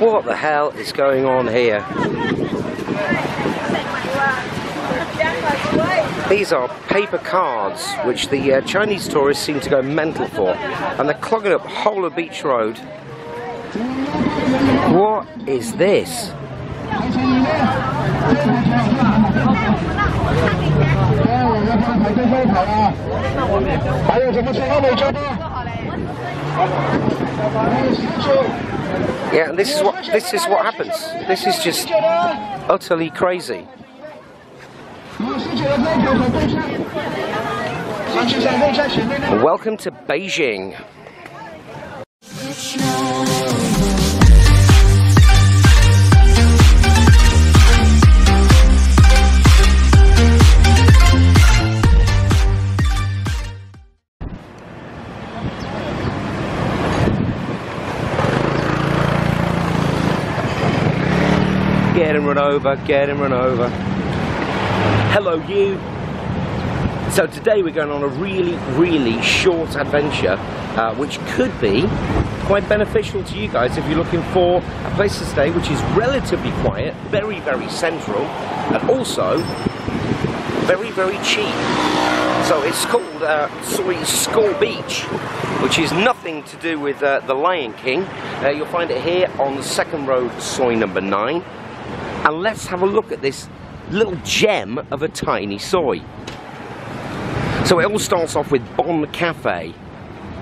What the hell is going on here? These are paper cards which the Chinese tourists seem to go mental for, and they're clogging up the whole of Beach Road. What is this? Yeah, this is what happens. This is just utterly crazy. Welcome to Beijing. Get him run over, get him run over. Hello you. So today we're going on a really short adventure which could be quite beneficial to you guys if you're looking for a place to stay which is relatively quiet, very central, and also very cheap. So it's called Soi Skaw Beach, which is nothing to do with the Lion King. You'll find it here on the second road, Soi number 9. And let's have a look at this little gem of a tiny soi. So it all starts off with Bon Cafe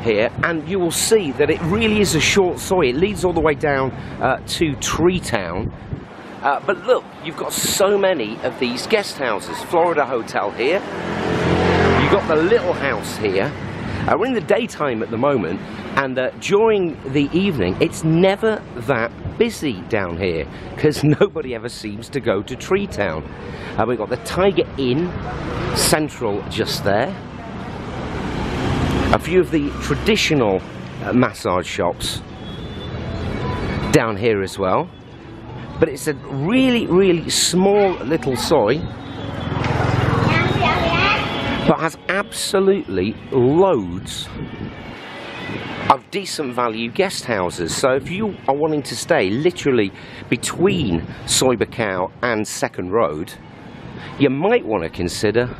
here, and you will see that it really is a short soi. It leads all the way down to Tree Town. But look, you've got so many of these guest houses. Florida Hotel here. You've got the little house here. We're in the daytime at the moment, and during the evening it's never that busy down here because nobody ever seems to go to Tree Town. We've got the Tiger Inn Central just there. A few of the traditional massage shops down here as well. But it's a really small little soi, but has absolutely loads of decent value guest houses. So if you are wanting to stay literally between Soi Skaw and Second Road, you might want to consider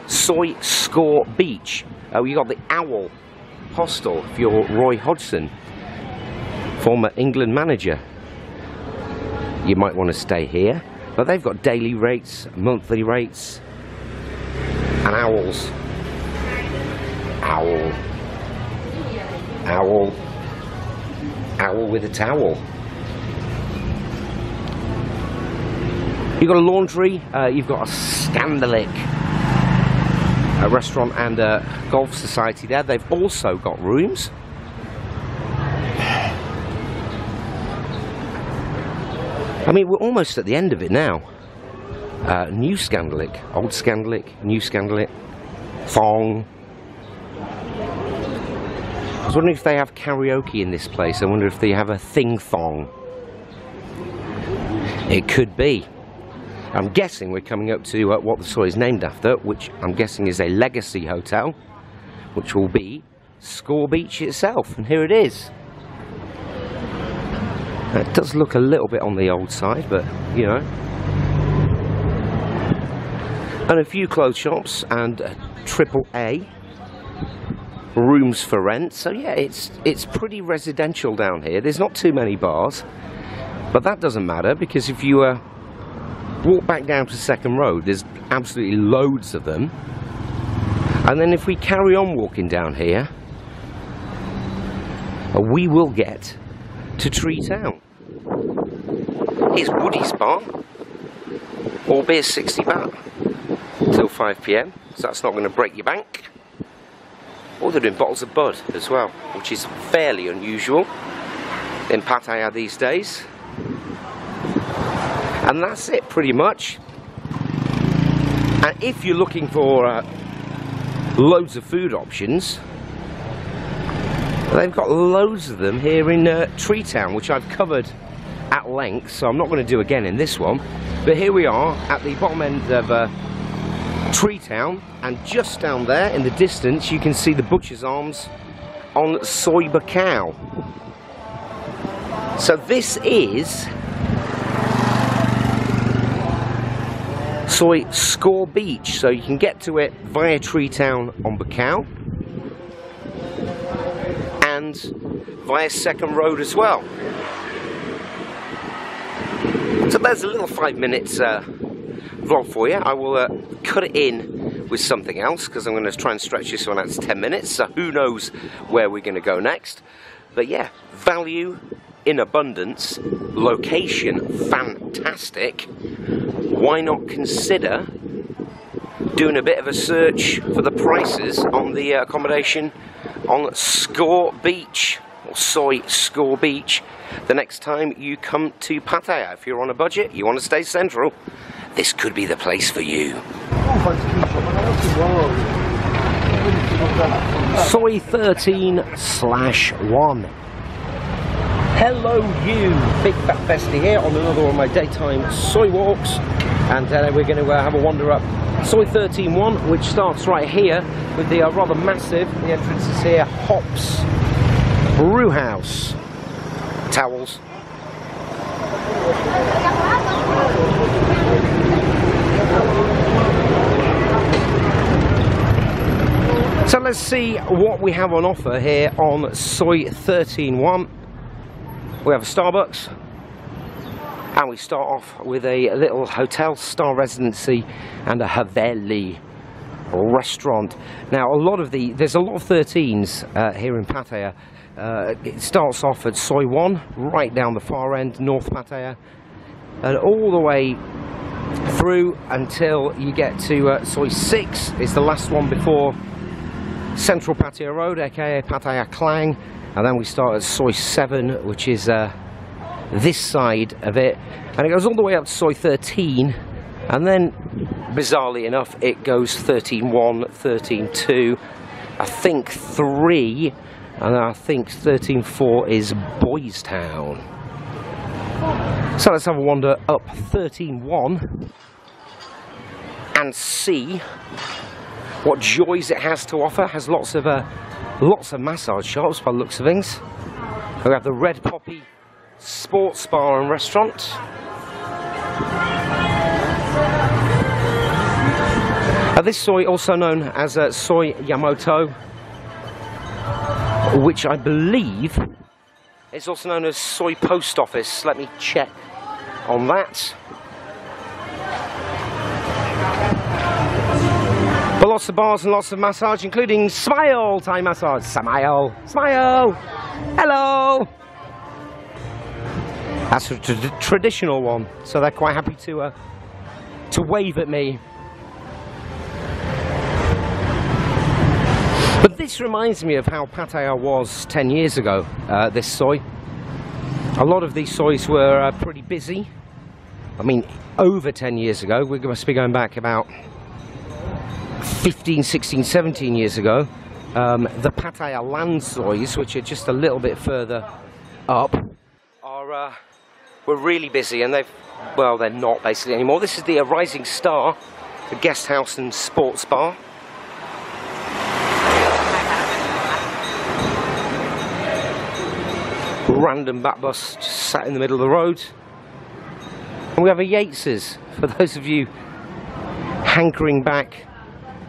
Soi Skaw Beach. You got the Owl Hostel if you're Roy Hodgson, former England manager. You might want to stay here, but they've got daily rates, monthly rates, and owls. Owl with a towel. You've got a laundry, you've got a Scandalic restaurant and a golf society there. They've also got rooms. I mean, we're almost at the end of it now. New Scandalic, old Scandalic, new Scandalic, thong. I was wondering if they have karaoke in this place. I wonder if they have a thing thong. It could be. I'm guessing we're coming up to what the soi is named after, which I'm guessing is a legacy hotel, which will be Skaw Beach itself. And here it is. It does look a little bit on the old side, but you know. And a few clothes shops and AAA rooms for rent. So yeah, it's pretty residential down here. There's not too many bars, but that doesn't matter because if you walk back down to Second Road, there's absolutely loads of them. And then if we carry on walking down here, we will get to Tree Town. Here's Woody's Bar, all beer 60 baht till 5 PM, so that's not going to break your bank. Oh, they're doing bottles of Bud as well, which is fairly unusual in Pattaya these days. And that's it pretty much. And if you're looking for loads of food options, they've got loads of them here in Tree Town, which I've covered at length, so I'm not going to do again in this one. But here we are at the bottom end of Tree Town, and just down there in the distance you can see the Butcher's Arms on Soi Skaw. So this is Soi Skaw Beach, so you can get to it via Tree Town on Bacau and via Second Road as well. So there's a little 5 minutes vlog for you. I will cut it in with something else because I'm going to try and stretch this one out to 10 minutes, so who knows where we're going to go next. But yeah, value in abundance, location fantastic. Why not consider doing a bit of a search for the prices on the accommodation on Skaw Beach, or Soi Skaw Beach, the next time you come to Pattaya. If you're on a budget, you want to stay central, this could be the place for you. Soi 13/1. Hello you, Big Fat Bestie here on another one of my daytime Soi walks, and we're going to have a wander up Soi 13/1, which starts right here with the rather massive, the entrance is here, Hops Brew House. Towels. So let's see what we have on offer here on Soi 13/1. We have a Starbucks, and we start off with a little hotel, star residency, and a Haveli restaurant. Now, there's a lot of 13s here in Pattaya. It starts off at Soi 1, right down the far end, North Pattaya, and all the way through until you get to Soi 6, is the last one before Central Pattaya Road, aka Pattaya Klang, and then we start at Soi 7, which is this side of it, and it goes all the way up to Soi 13, and then, bizarrely enough, it goes 13/1, 13/2, I think 3, and I think 13/4 is Boys Town. So let's have a wander up 13/1 and see what joys it has to offer. It has lots of massage shops by the looks of things. We have the Red Poppy Sports Bar and Restaurant. This Soi, also known as Soi Yamato, which I believe is also known as Soi Post Office. Let me check on that. But lots of bars and lots of massage, including Smile Thai Massage. Smile, smile, hello. That's a traditional one, so they're quite happy to wave at me. But this reminds me of how Pattaya was 10 years ago, this Soi. A lot of these Sois were pretty busy. I mean, over 10 years ago, we must be going back about 15, 16, 17 years ago. The Pattaya land Sois, which are just a little bit further up, were really busy, and they're not basically anymore. This is the Rising Star, the guest house and sports bar. Random back bus just sat in the middle of the road. And we have a Yates's, for those of you hankering back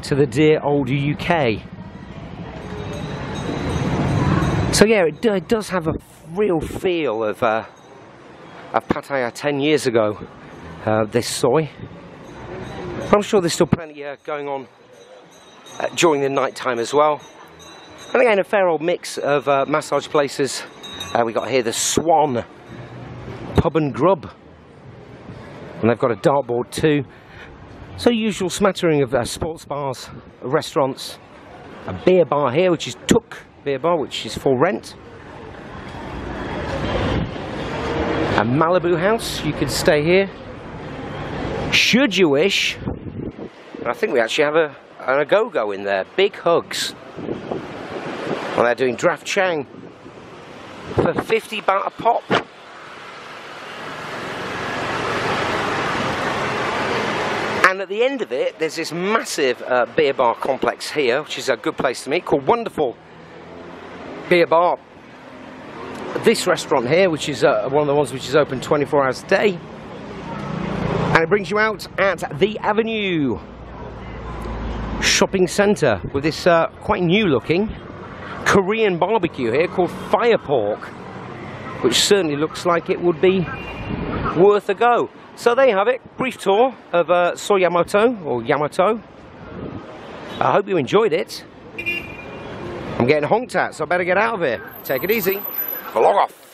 to the dear old UK. So yeah, it does have a real feel of Pattaya 10 years ago, this Soi. But I'm sure there's still plenty going on during the night time as well. And again, a fair old mix of massage places. We got here the Swan Pub and Grub, and they've got a dartboard too. So usual smattering of sports bars, restaurants, a beer bar here, which is Tuk Beer Bar, which is for rent. A Malibu house, you can stay here should you wish. And I think we actually have an go-go in there. Big hugs. Well, they're doing draft chang for 50 baht a pop. And at the end of it, there's this massive beer bar complex here, which is a good place to meet, called Wonderful Beer Bar. this restaurant here, which is one of the ones which is open 24 hours a day. And it brings you out at the Avenue shopping centre with this quite new looking Korean barbecue here called Fire Pork, which certainly looks like it would be worth a go. So there you have it, brief tour of Soi Yamato, or Yamato. I hope you enjoyed it. I'm getting honked at, so I better get out of here. Take it easy. Log off.